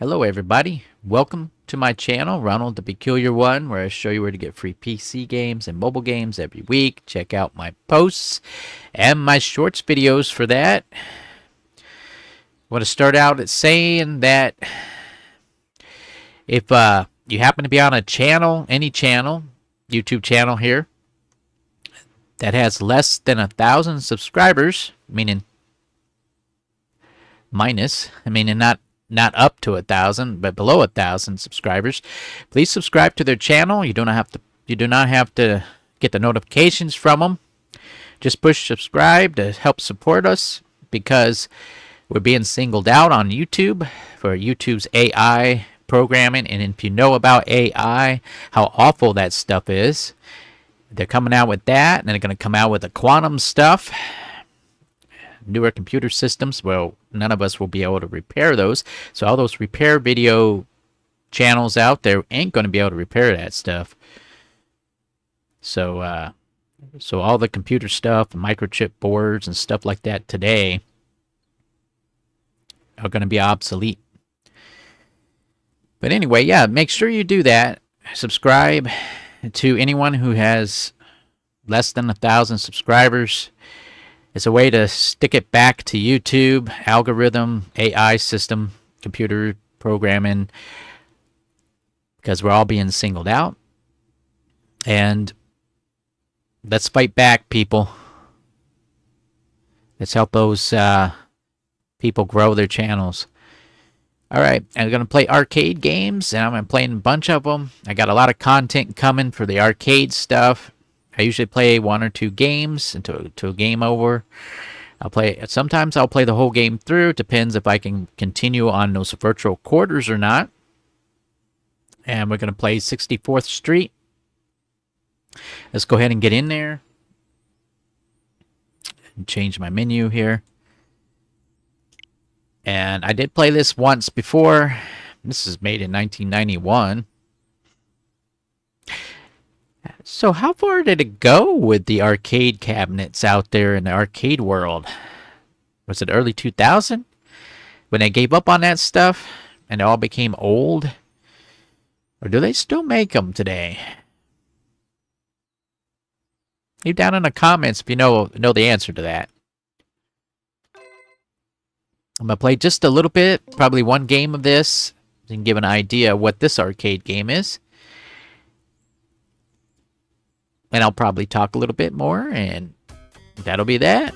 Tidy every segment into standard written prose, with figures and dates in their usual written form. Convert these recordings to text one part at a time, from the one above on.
Hello everybody, welcome to my channel, Ronald the Peculiar One, where I show you where to get free PC games and mobile games every week. Check out my posts and my shorts videos for that. I want to start out at saying that if you happen to be on a channel, any channel, YouTube channel here, that has less than 1,000 subscribers, meaning not up to 1,000, but below 1,000 subscribers, please subscribe to their channel. You do not have to get the notifications from them. Just push subscribe to help support us because we're being singled out on YouTube for YouTube's AI programming. And if you know about AI, how awful that stuff is, they're coming out with that, and they're going to come out with the quantum stuff. Newer computer systems, well, none of us will be able to repair those. So all those repair video channels out there ain't going to be able to repair that stuff. So all the computer stuff, microchip boards and stuff like that today are going to be obsolete. But anyway, yeah, make sure you do that. Subscribe to anyone who has less than 1,000 subscribers. It's a way to stick it back to YouTube, algorithm, AI system, computer programming, because we're all being singled out. And let's fight back, people. Let's help those people grow their channels. All right, I'm going to play arcade games, and I'm going to play a bunch of them. I got a lot of content coming for the arcade stuff. I usually play 1 or 2 games until a game over. Sometimes I'll play the whole game through. It depends if I can continue on those virtual quarters or not. And we're going to play 64th Street. Let's go ahead and get in there. And change my menu here. And I did play this once before. This is made in 1991. So how far did it go with the arcade cabinets out there in the arcade world? Was it early 2000 when they gave up on that stuff and they all became old? Or do they still make them today? Leave down in the comments if you know the answer to that. I'm going to play just a little bit, probably one game of this, so you can give an idea of what this arcade game is. And I'll probably talk a little bit more, and that'll be that.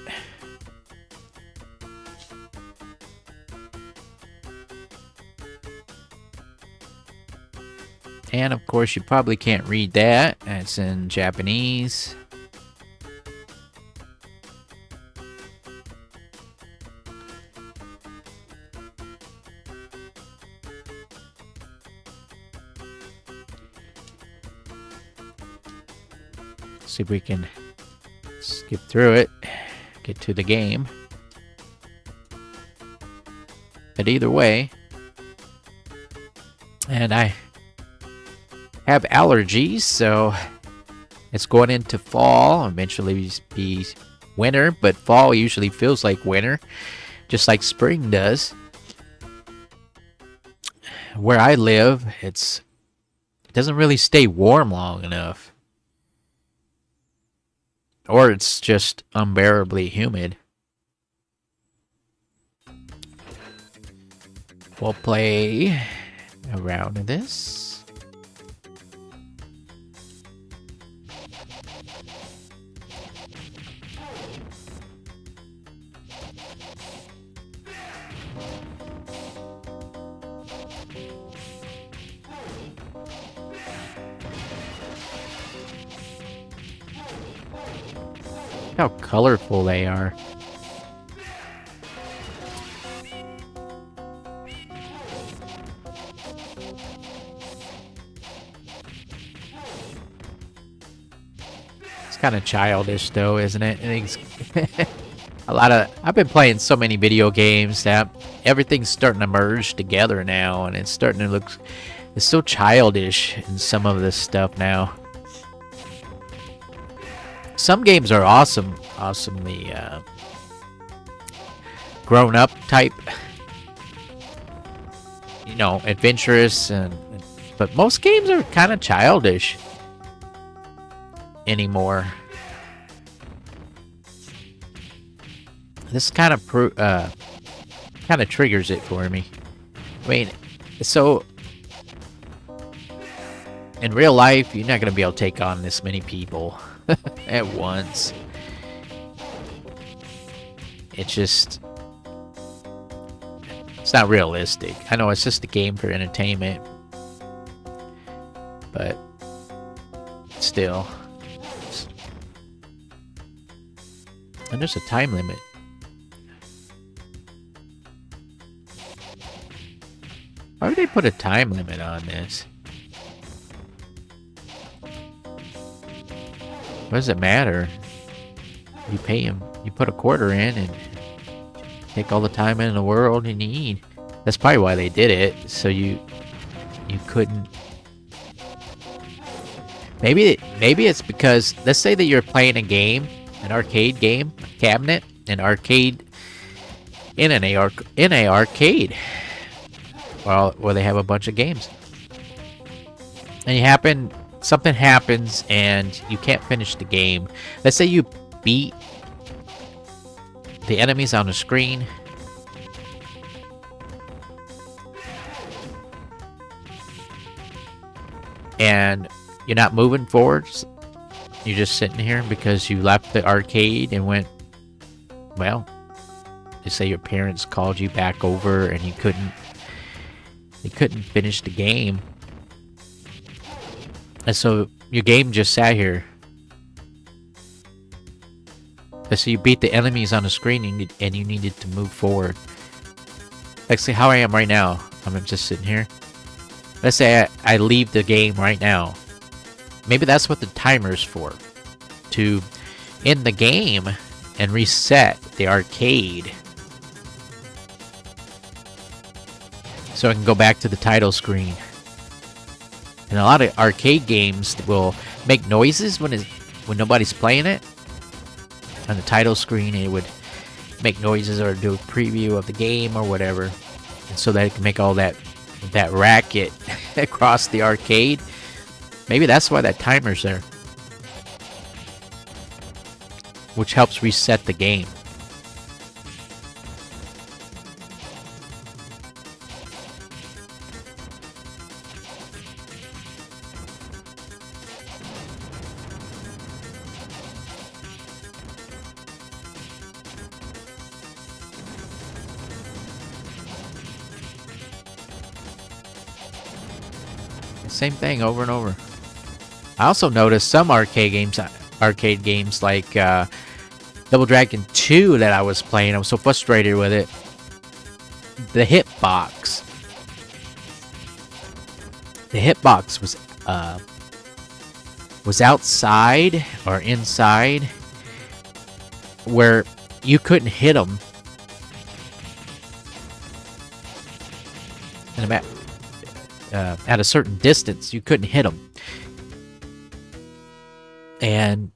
And of course, you probably can't read that. It's in Japanese. See if we can skip through it, get to the game. But either way, and I have allergies, so it's going into fall, eventually be winter, but fall usually feels like winter, just like spring does. Where I live, it doesn't really stay warm long enough. Or it's just unbearably humid. We'll play a round of this. How colorful they are. It's kind of childish though, isn't it? I've been playing so many video games that everything's starting to merge together now, and it's starting to look, it's so childish in some of this stuff now. Some games are awesomely grown up type. you know, adventurous, but most games are kind of childish anymore. This kind of triggers it for me. I mean, so in real life, you're not going to be able to take on this many people at once. It's not realistic. I know it's just a game for entertainment, but still. And there's a time limit. Why would they put a time limit on this? What does it matter? You pay him, you put a quarter in and take all the time in the world you need. That's probably why they did it, so you couldn't. Maybe it's because, let's say that you're playing a game, an arcade game, a cabinet, an arcade in an arcade. Well, where they have a bunch of games. And something happens and you can't finish the game. Let's say you beat the enemies on the screen. And you're not moving forwards. You're just sitting here because you left the arcade and went, well, they say your parents called you back over and you couldn't finish the game. And so your game just sat here. And so you beat the enemies on the screen and you needed to move forward. Like, say how I am right now. I'm just sitting here. Let's say I leave the game right now. Maybe that's what the timer's for. To end the game and reset the arcade. So I can go back to the title screen. And a lot of arcade games will make noises when nobody's playing it. On the title screen, it would make noises or do a preview of the game or whatever. And so that it can make all that racket across the arcade. Maybe that's why that timer's there. Which helps reset the game. Same thing over and over. I also noticed some arcade games like Double Dragon 2 that I was playing. I was so frustrated with it. The hitbox. The hitbox was outside or inside where you couldn't hit them. And at a certain distance, you couldn't hit them. And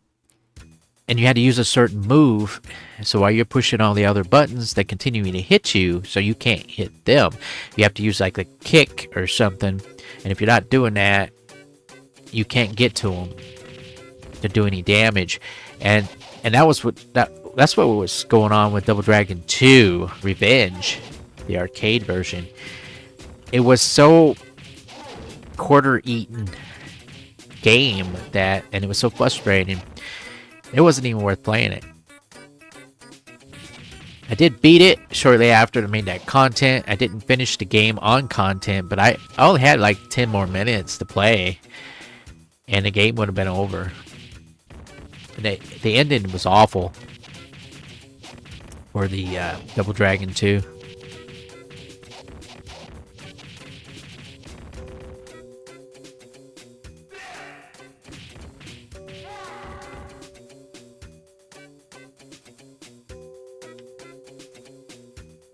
you had to use a certain move. So while you're pushing all the other buttons, they continue to hit you, so you can't hit them. You have to use like a kick or something. And if you're not doing that, you can't get to them to do any damage. And that's what was going on with Double Dragon 2 Revenge, the arcade version. It was so quarter-eaten game and it was so frustrating. It wasn't even worth playing it. I did beat it shortly after I made that content. I didn't finish the game on content, but I only had like 10 more minutes to play, and the game would have been over. And the ending was awful for the Double Dragon 2.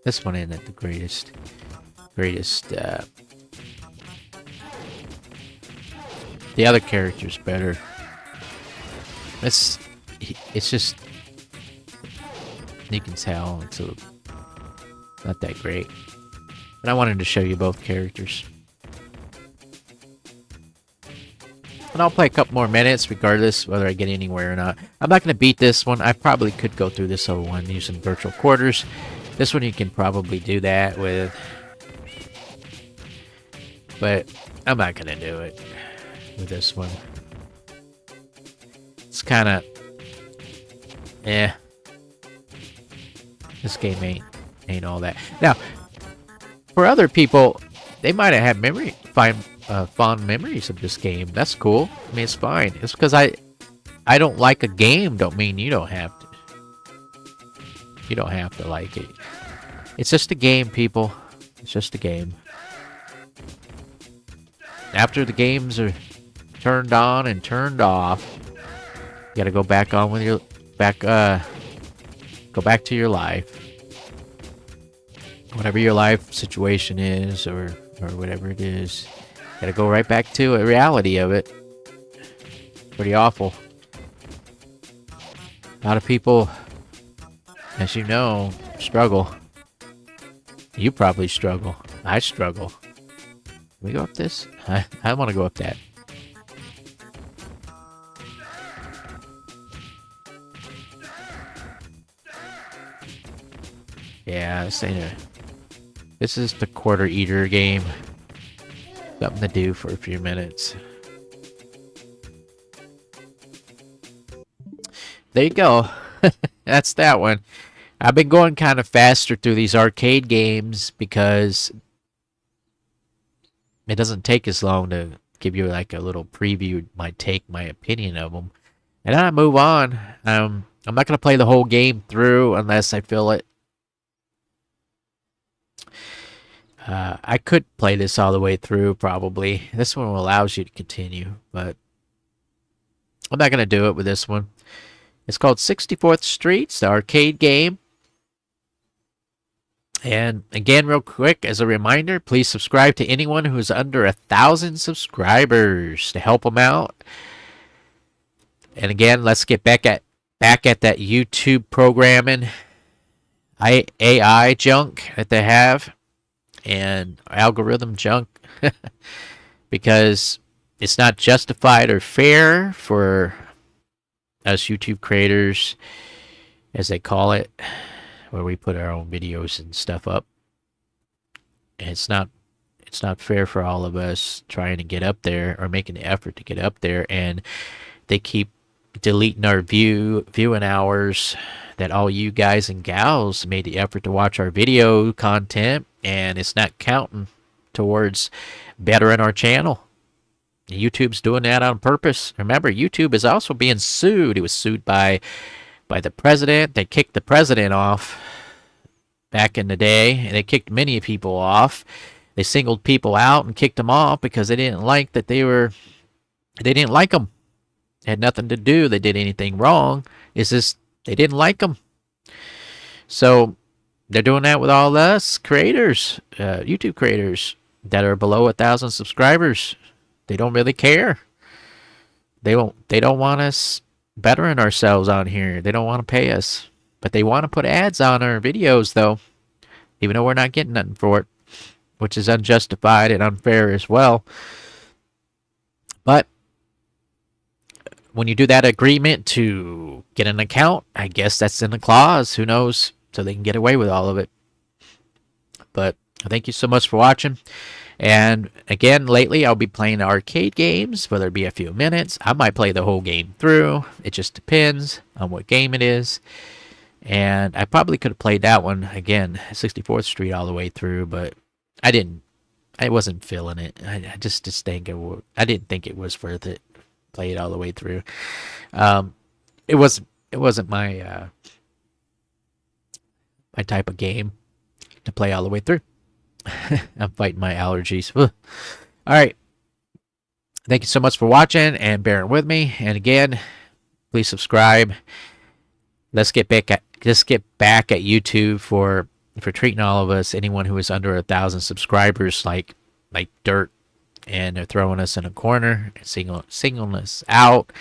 This one isn't the greatest. The other character's better. It's just, you can tell it's not that great. But I wanted to show you both characters. And I'll play a couple more minutes, regardless whether I get anywhere or not. I'm not going to beat this one. I probably could go through this other one using virtual quarters. This one you can probably do that with. But I'm not going to do it with this one. It's kind of... This game ain't all that. Now, for other people, they might have had fond memories of this game. That's cool. I mean, it's fine. It's because I don't like a game don't mean you don't have to. You don't have to like it. It's just a game, people. It's just a game. After the games are turned on and turned off, you gotta go back on with your go back to your life. Whatever your life situation is or whatever it is. Gotta go right back to a reality of it. Pretty awful. A lot of people, as you know, struggle. You probably struggle. I struggle. Can we go up this? I want to go up that. Yeah, this is the quarter eater game. Something to do for a few minutes. There you go. That's that one. I've been going kind of faster through these arcade games because it doesn't take as long to give you like a little preview, my opinion of them. And then I move on. I'm not going to play the whole game through unless I feel it. I could play this all the way through, probably. This one allows you to continue, but I'm not going to do it with this one. It's called 64th Street. It's the arcade game. And again, real quick, as a reminder, please subscribe to anyone who's under 1,000 subscribers to help them out. And again, let's get back at that YouTube programming, AI junk that they have. And algorithm junk because it's not justified or fair for us YouTube creators, as they call it, where we put our own videos and stuff up. And it's not fair for all of us trying to get up there or making the effort to get up there, and they keep deleting our viewing hours that all you guys and gals made the effort to watch our video content, and it's not counting towards bettering our channel. YouTube's doing that on purpose. Remember, YouTube is also being sued. It was sued by the president. They kicked the president off back in the day, and they kicked many people off. They singled people out and kicked them off because they didn't like that they didn't like them. It had nothing to do. They did anything wrong. It's just they didn't like them. So they're doing that with all us creators, YouTube creators that are below 1,000 subscribers. They don't really care. They don't want us bettering ourselves on here. They don't want to pay us, but they want to put ads on our videos though, even though we're not getting nothing for it, which is unjustified and unfair as well. But when you do that agreement to get an account, I guess that's in the clause. Who knows? So they can get away with all of it. But thank you so much for watching. And again, lately I'll be playing arcade games, whether it be a few minutes. I might play the whole game through. It just depends on what game it is. And I probably could have played that one again, 64th Street all the way through, but I didn't. I wasn't feeling it. I just think I didn't think it was worth it. Play it all the way through. It wasn't my my type of game to play all the way through. I'm fighting my allergies. All right. Thank you so much for watching and bearing with me. And again, please subscribe. Let's get back at YouTube for treating all of us, anyone who is under 1,000 subscribers, like dirt, and they're throwing us in a corner and singling us out.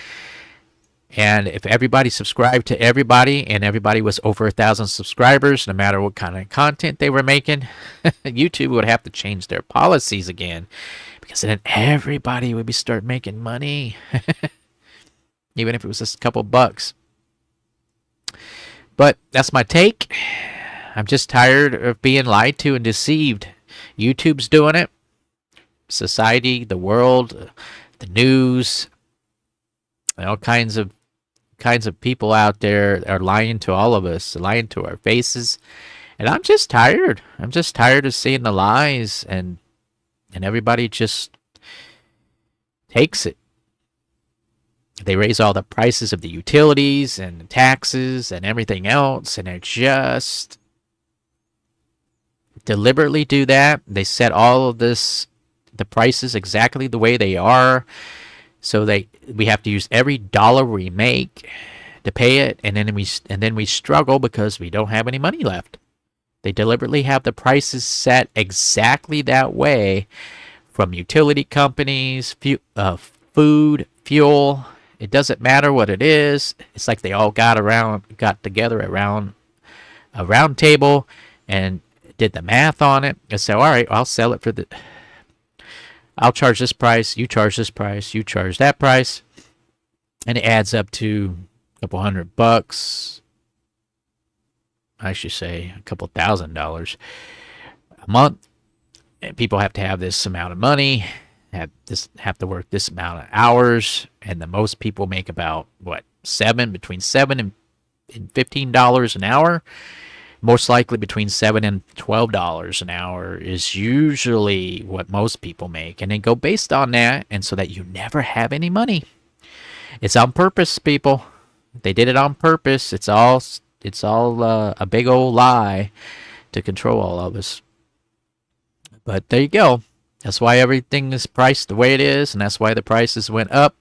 And if everybody subscribed to everybody and everybody was over 1,000 subscribers, no matter what kind of content they were making, YouTube would have to change their policies again, because then everybody would be start making money, even if it was just a couple bucks. But that's my take. I'm just tired of being lied to and deceived. YouTube's doing it. Society, the world, the news, all kinds of people out there are lying to all of us, lying to our faces. And I'm just tired. I'm just tired of seeing the lies, and everybody just takes it. They raise all the prices of the utilities and the taxes and everything else, and they're just deliberately do that. They set all of the prices exactly the way they are. So we have to use every dollar we make to pay it, and then we struggle because we don't have any money left. They deliberately have the prices set exactly that way, from utility companies, food, fuel. It doesn't matter what it is. It's like they all got together around a round table and did the math on it and said, all right, I'll sell it for I'll charge this price, you charge this price, you charge that price, and it adds up to a couple $100. I should say a couple $1,000 a month. And people have to have this amount of money, have to work this amount of hours, and the most people make about between $7 and $15 an hour. Most likely between $7 and $12 an hour is usually what most people make, and they go based on that, and so that you never have any money. It's on purpose, people. They did it on purpose. It's all a big old lie to control all of us. But there you go. That's why everything is priced the way it is, and that's why the prices went up.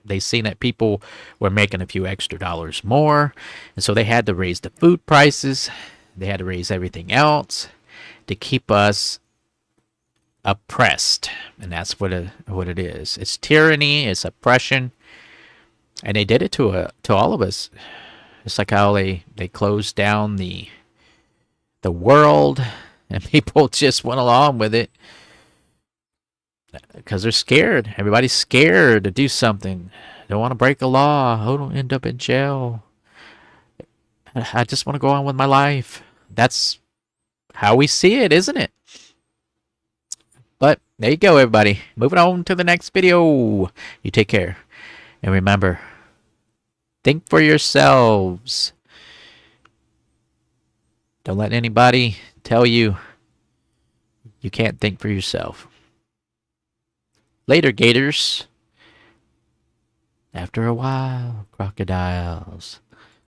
They seen that people were making a few extra dollars more, and so they had to raise the food prices. They had to raise everything else to keep us oppressed, and that's what it is. It's tyranny, it's oppression, and they did it to all of us. It's like how they closed down the world, and people just went along with it because they're scared. Everybody's scared to do something. Don't want to break a law. I don't end up in jail. I just want to go on with my life. That's how we see it, isn't it? But there you go, everybody. Moving on to the next video. You take care. And remember, think for yourselves. Don't let anybody tell you you can't think for yourself. Later, gators. After a while, crocodiles.